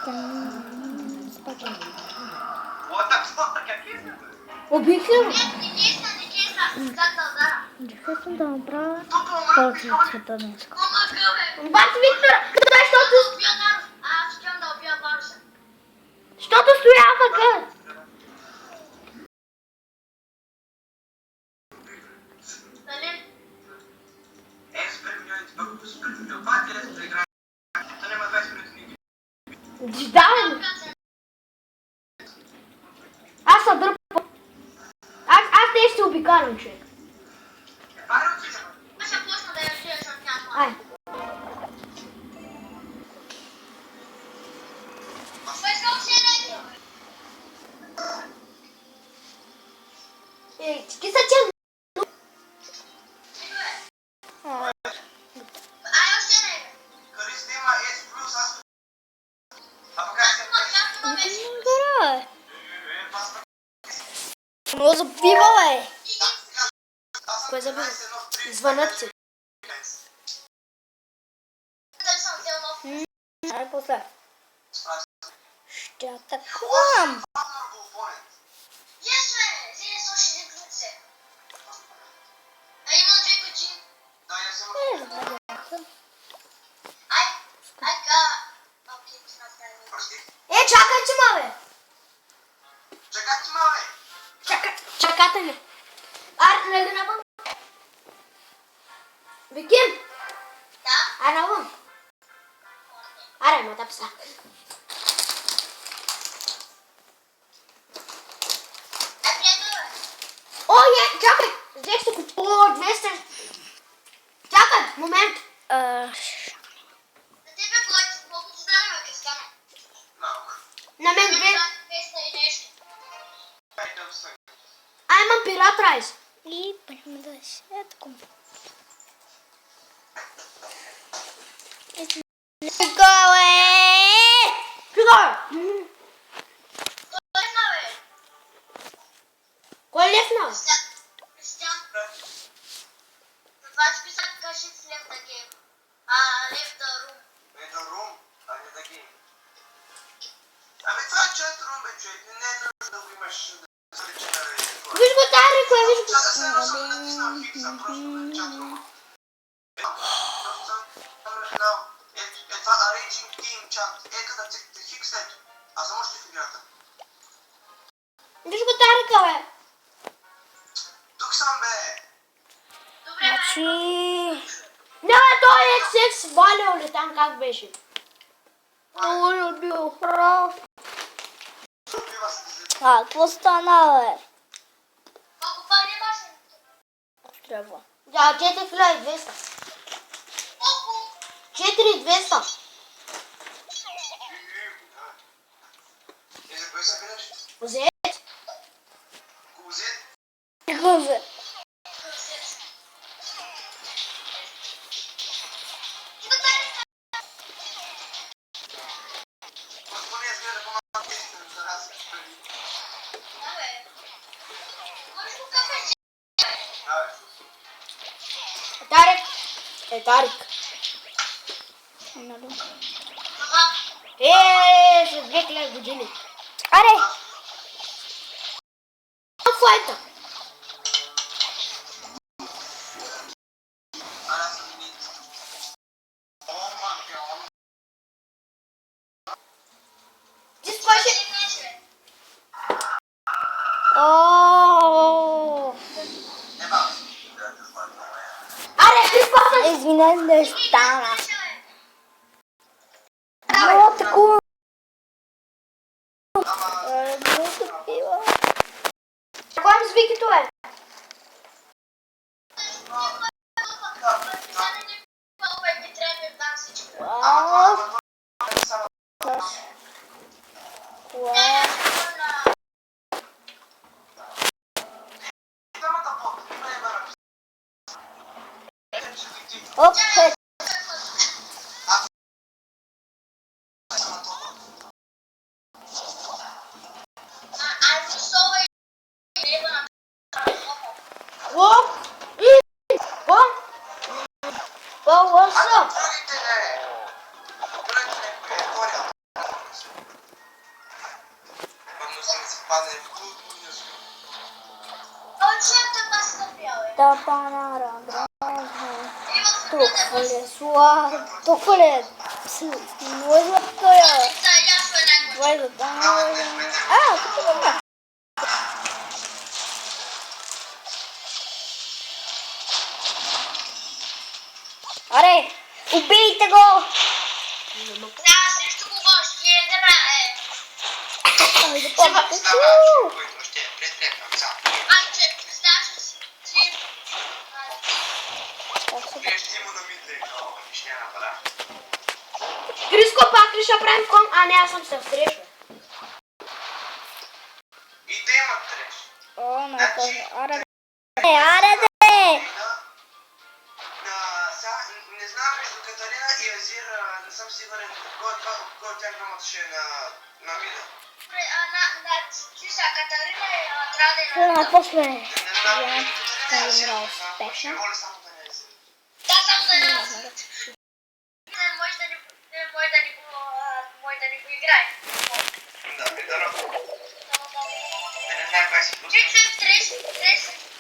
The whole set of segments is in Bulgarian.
Спокойно. Обикновено. Дефектно да направя колко цвета днес. Бат Виктор, къде щото стоява къде? Давай. Аз съм дърпа. Аз не ще обикалям, човек. Ай. Ки са че? Много забива, бе. Кое забива? Звънят си. Ай, после. Ще атакувам. Чакайте ме, бе. Чакате ме. Аре, не го навън. Виким. Да? Аре, навън. Аре, ма да пса. О, чакай. Взех се купо 200. Чакай, момент. На мен две. Имам пират райс. И прямо да сетко. Кой е лефна? Виж го тази, кое виж го. Виж го Тарика, бе. Тук съм, бе. Значи... Не, бе, той е секс валял ли там, как беше? Много любил храв. Какво стана, бе? Трябва. Да, 4200. 4200. Взе. Гъве. Тарик. Тарик. След 2000 години. Аре! Файта. Ти спаше. Аре, ти спаше. Извинете, не стана. Много такова. Много такива. Кой ми звики това е? Окей. What's up? Mam mnóstwo zasypane w gówniarzu. Oczy to pastor biały. To panara, Nie ma to kwale, sła, to kwale, może to ja, może to a, to dobra. Are, ubijcie go! Zaraz jeszcze tu gość, nie dobra. Oj, do pomocy. Wstawać, pójdź, ще претрепям сам. Andrzej, znasz ci... Виж, ти му намите, но обяснява, да. Криско пак ли ще правим кон? А, не, аз съм се встречал. И те имат треш. О, ме Значи, кажа, аре, аре, не знам между Катарина и Азир, не съм сигурен кой от тях двамата ще е на мида. Чиша Катарина трябва да е Сега, после, Не знам, я между Катарина и Азир, играл не знам, успешно. ще воля само да не е Азир. Да, само да е може да ни го играе. Да, придара. Не знам как си пусна.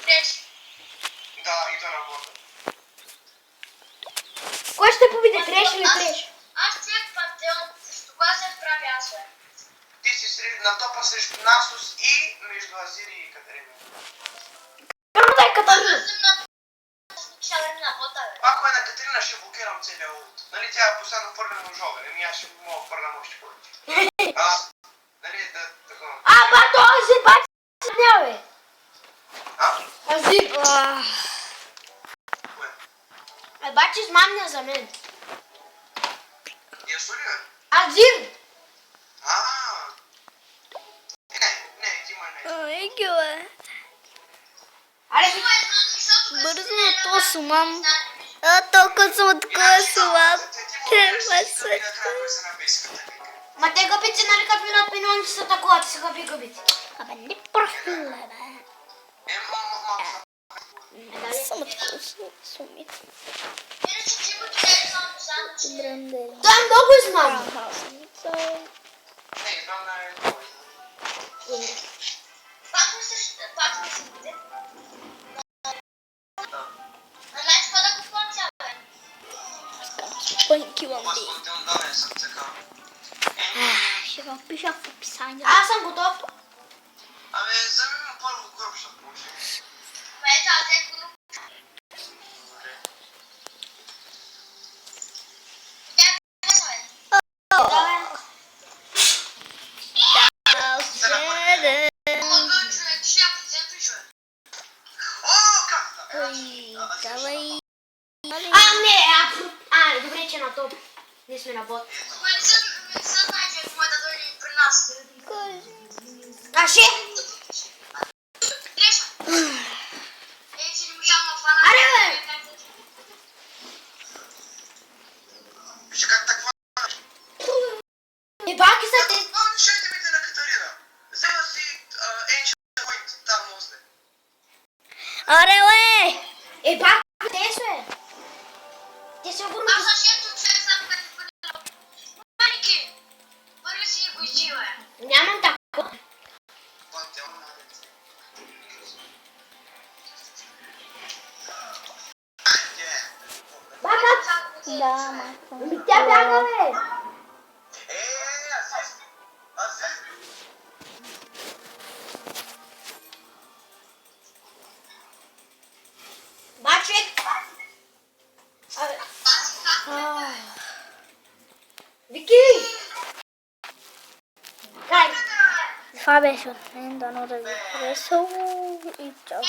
Треш. Да, и то работа. кой ще победи, треш или треш? Аз тия пантеон, с това се справя аз, бе. Ти си на топа срещу Насус и между Азир и Катерина. Първо дай Катарина. Аз съм на бота, бе. Ако е на Катерина, ще блокирам целия улт. Нали, тя е последно хвърлена ножове. Ами аз ще мога да хвърлям още повече. Нали, да, такова. А, бато, Азир, бати се дня, бе. А? Азир. Кое? Бати измамня за мен. Ясно ли, бе? Азир. Не, ти ма не. Ой, гюе. Аре, Бързо то сумам. А, толкова сладко сумам. Ма те гъбици, нали като минат минуанти са такова, ти са гъбици. Абе, не прахиле, бе. Дали съм суми. иначе ти го гледай само че... Той е много измам. Не, знам да е. Пак ми се буде. А знаеш какво да го плача, бе? Възпълнително да не съм така. Ще го пиша в описание. Аз съм готов. Абе, вземи му първо кораб, ще получи. Ето, аз е коруп. Помогъл човек, ще я подзепиш, бе. О, как? Давай. Не, добре, че на топ. Не сме на бот. Не съм знае, че може да дойде при нас. А ще? Греша. Че не можам да хвана. Аре, бе! Виж как таква. И баки са те. Ще идемите на Катарина. Взема си Ancient Point, там нозе. Аре, бе! Е, баки те са, те са огромни. Аз също човек съм като бъде. Маники, първи си го изжива. Нямам такова. Пантеон на ръце. Бака? Да, ма. Тя бяга, бе. Азиз. Бачек. Вики! Дай! Това беше от мен, дано да ви харесало и чао!